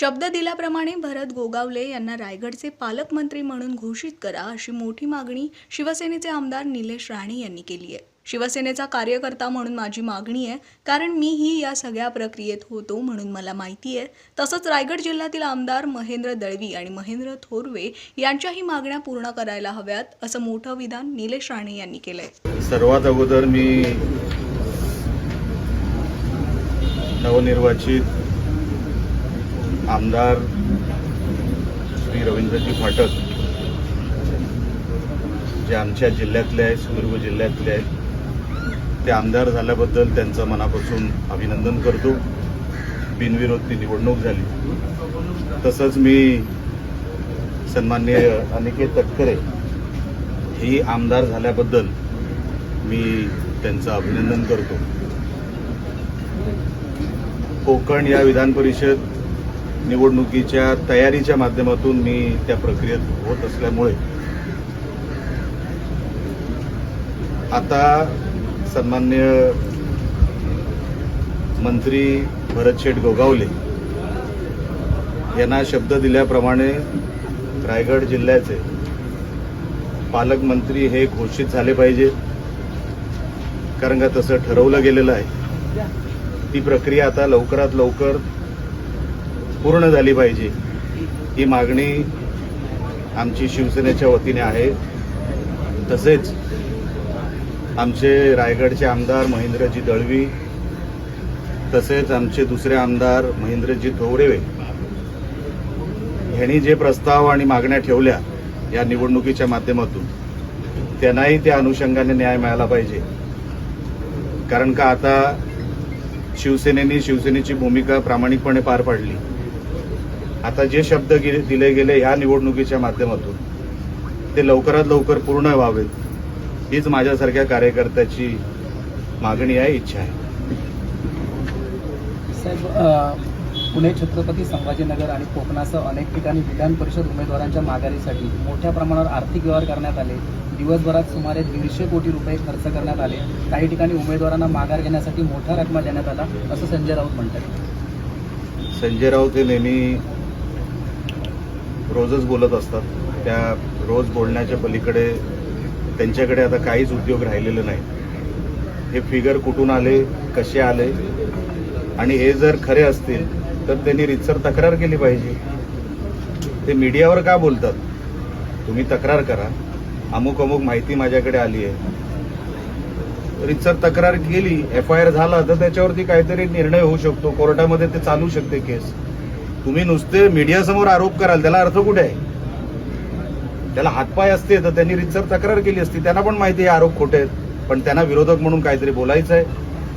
शब्द दिल्याप्रमाणे भरत गोगावले यांना रायगडचे पालकमंत्री म्हणून घोषित करा अशी मोठी मागणी शिवसेनेचे आमदार निलेश राणे यांनी केली आहे। शिवसेनेचा कार्यकर्ता म्हणून माझी मागणी आहे, कारण मीही या सगळ्या प्रक्रियेत होतो म्हणून मला माहिती आहे। तसंच रायगड जिल्ह्यातील आमदार महेंद्र दळवी आणि महेंद्र थोरवे यांच्याही मागण्या पूर्ण करायला हव्यात असं मोठं विधान निलेश राणे यांनी केलंय। सर्वात अगोदर मी नवनिर्वाचित आमदार श्री रवींद्रजी फाटक जे आमच्या जिल्ह्यातले आहेत, सिंधुदुर्ग जिल्ह्यातले आहेत, ते आमदार झाल्याबद्दल त्यांचं मनापासून अभिनंदन करतो। बिनविरोध ती निवडणूक झाली। तसंच मी सन्माननीय अनिकेत तटकरे ही आमदार झाल्याबद्दल मी त्यांचं अभिनंदन करतो। कोकण या विधान परिषद निवडणुकीच्या तयारीच्या माध्यमातून मी त्या प्रक्रियेत होत असल्यामुळे आता सन्माननीय मंत्री भरत गोगावले यांना शब्द दिल्याप्रमाणे रायगड जिल्ह्याचे पालकमंत्री हे घोषित झाले पाहिजे, कारण का तसं ठरवलं गेलेलं आहे। ती प्रक्रिया आता लवकरात लवकर पूर्ण झाली पाहिजे ही मागणी आमची शिवसेनेच्या वतीने आहे। तसेच आमचे रायगडचे आमदार महेंद्रजी दळवी, तसेच आमचे दुसरे आमदार महेंद्रजी थोरवे यांनी जे प्रस्ताव आणि मागण्या ठेवल्या या निवडणुकीच्या माध्यमातून, त्यांनाही त्या अनुषंगाने न्याय मिळाला पाहिजे। कारण का आता शिवसेनेची भूमिका प्रामाणिकपणे पार पाडली। आता जे शब्द दिले गेले या निवडणुकीच्या माध्यमातून ते लवकरात लवकर पूर्ण व्हावेत, हीच माझ्यासारख्या कार्यकर्त्याची मागणी आहे, इच्छा आहे। साहेब, पुणे छत्रपती संभाजीनगर आणि कोकणासह अनेक ठिकाणी विधान परिषद उमेदवारांच्या माघारीसाठी मोठ्या प्रमाणावर आर्थिक व्यवहार करण्यात आले। दिवसभरात सुमारे 150 कोटी रुपये खर्च करण्यात आले। काही ठिकाणी उमेदवारांना माघार घेण्यासाठी मोठा रकमा देण्यात आला असं संजय राऊत म्हणतात। संजय राऊत हे नेहमी रोजच बोलत असतात। त्या रोज बोलण्याच्या पलीकडे त्यांच्याकडे आता काहीच उद्योग राहिलेले नाही। हे फिगर कुठून आले, कसे आले, आणि हे जर खरे असतील तर त्यांनी रीतसर तक्रार केली पाहिजे। ते मीडियावर का बोलतात? तुम्ही तक्रार करा, अमुक माहिती माझ्याकडे आली आहे, रीतसर तक्रार केली, FIR झाला तर त्याच्यावरती काहीतरी निर्णय होऊ शकतो, कोर्टामध्ये ते चालू शकते केस। तुम्ही नुसते मीडियासमोर आरोप कराल, त्याला अर्थ कुठे आहे? त्याला हातपाय असते तर त्यांनी रीतसर तक्रार केली असती। त्यांना पण माहिती आहे आरोप खोटे आहेत, पण त्यांना विरोधक म्हणून काहीतरी बोलायचं आहे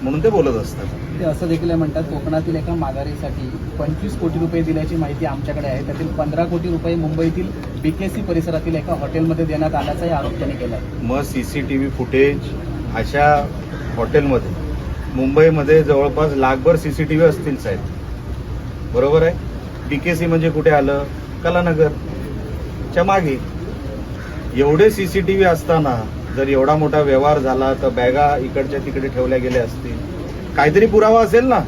म्हणून ते बोलत असतात। ते असं देखील म्हणतात, कोकणातील एका माघारीसाठी 25 कोटी रुपये दिल्याची माहिती आमच्याकडे आहे। त्यातील 15 कोटी रुपये मुंबईतील BKC परिसरातील एका हॉटेलमध्ये देण्यात आल्याचाही आरोप त्यांनी केला आहे। मग CCTV फुटेज अशा हॉटेलमध्ये मुंबईमध्ये जवळपास लाखभर CCTV असतील साहेब, बरोबर आहे? BKC म्हणजे कुठे आलं? कलानगरच्या मागे। एवढे CCTV असताना जर एवढा मोठा व्यवहार झाला तर बॅगा इकडच्या तिकडे ठेवल्या गेल्या असतील, काहीतरी पुरावा असेल ना,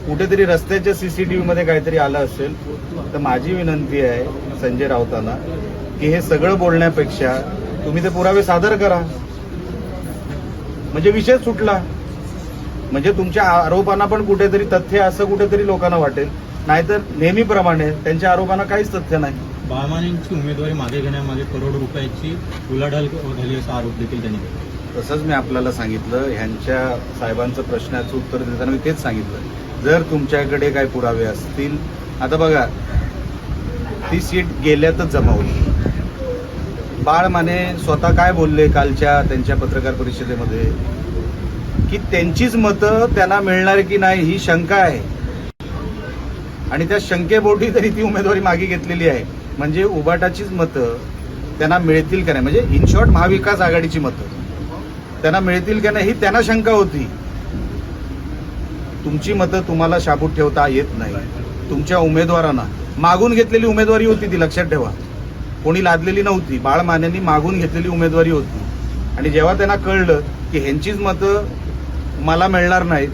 कुठेतरी रस्त्याच्या CCTV मध्ये काहीतरी आलं असेल। तर माझी विनंती आहे संजय राऊतांना की हे सगळं बोलण्यापेक्षा तुम्ही ते पुरावे सादर करा, म्हणजे विषय सुटला। म्हणजे तुमच्या आरोपांना पण कुठेतरी तथ्य असं कुठेतरी लोकांना वाटेल, नाहीतर नेहमीप्रमाणे त्यांच्या आरोपांना काहीच तथ्य नाही। बाळमानेंची उमेदवारी मागे घेण्यामागे करोड रुपयाची उलाढाल झाली असा आरोप देखील त्यांनी केला। तसंच मी आपल्याला सांगितलं, ह्यांच्या साहेबांचं प्रश्नाचं उत्तर देताना मी तेच सांगितलं, जर तुमच्याकडे काही पुरावे असतील, आता बघा ती सीट गेल्यातच जमावली। बाळमाने स्वतः काय बोलले कालच्या त्यांच्या पत्रकार परिषदेमध्ये, की त्यांचीच मतं त्यांना मिळणार की नाही ही शंका आहे, आणि त्या शंकेपोटी तरी ती उमेदवारी मागे घेतलेली आहे। म्हणजे उबाटाचीच मतं त्यांना मिळतील का नाही, म्हणजे इन शॉर्ट महाविकास आघाडीची मतं त्यांना मिळतील का नाही ही त्यांना शंका होती। तुमची मतं तुम्हाला शाबूत ठेवता येत नाही। तुमच्या उमेदवारांना मागून घेतलेली उमेदवारी होती, ती लक्षात ठेवा, कोणी लादलेली नव्हती। बाळमानेंनी मागून घेतलेली उमेदवारी होती, आणि जेव्हा त्यांना कळलं की ह्यांचीच मतं मला मिळणार नाहीत,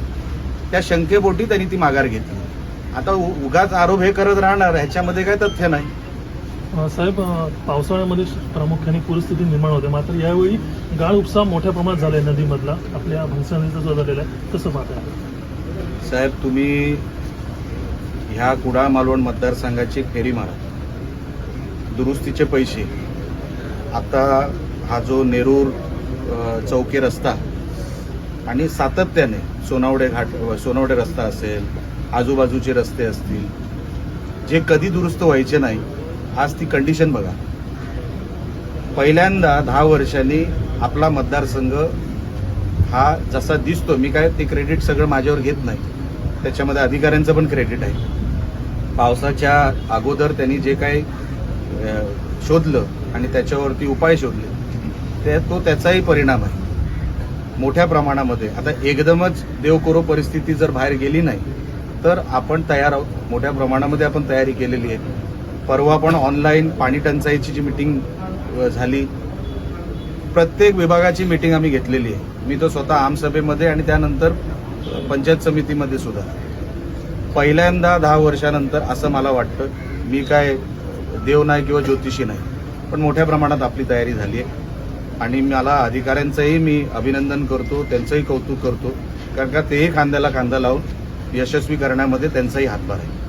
त्या शंकेपोटी त्यांनी ती माघार घेतली। आता उगाच आरोप हे करत राहणार, ह्याच्यामध्ये काय तथ्य नाही. साहेब, पावसाळ्यामध्ये प्रामुख्याने पूरस्थिती निर्माण होते, मात्र यावेळी गाळ उपसा मोठ्या प्रमाणात झाला आहे नदीमधला, आपल्या भंगसा नदीचा जो झालेला आहे, कसं पाहता? साहेब, तुम्ही ह्या कुडाळ मालवण मतदारसंघाची एक फेरी मारा. दुरुस्तीचे पैसे आता हा जो नेरूर चौकी रस्ता आणि सातत्याने सोनवडे रस्ता असेल, आजूबाजूचे रस्ते असतील, जे कधी दुरुस्त व्हायचे नाही, आज ती कंडिशन बघा. पहिल्यांदा 10 वर्षांनी आपला मतदारसंघ हा जसा दिसतो, मी काय ते क्रेडिट सगळं माझ्यावर घेत नाही, त्याच्यामध्ये अधिकाऱ्यांचं पण क्रेडिट आहे. पावसाच्या अगोदर त्यांनी जे काही शोधलं आणि त्याच्यावरती उपाय शोधले, त्याचाही परिणाम आहे मोठ्या प्रमाणामध्ये. आता एकदमच देव करो परिस्थिती जर बाहेर गेली नाही तर आपण तयार आहोत. मोठ्या प्रमाणामध्ये आपण तयारी केलेली आहे. परवा पण ऑनलाईन पाणी टंचाईची जी मीटिंग झाली, प्रत्येक विभागाची मीटिंग आम्ही घेतलेली आहे. मी तो स्वतः आमसभेमध्ये आणि त्यानंतर पंचायत समितीमध्ये सुद्धा. पहिल्यांदा 10 वर्षानंतर असं मला वाटतं, मी काय देव नाही किंवा ज्योतिषी नाही, पण मोठ्या प्रमाणात आपली तयारी झाली आहे आणि मला अधिकाऱ्यांचंही मी अभिनंदन करतो, त्यांचंही कौतुक करतो, कारण का तेही खांद्याला खांदा लावून यशस्वी करण्यामध्ये त्यांचाही हातभार आहे.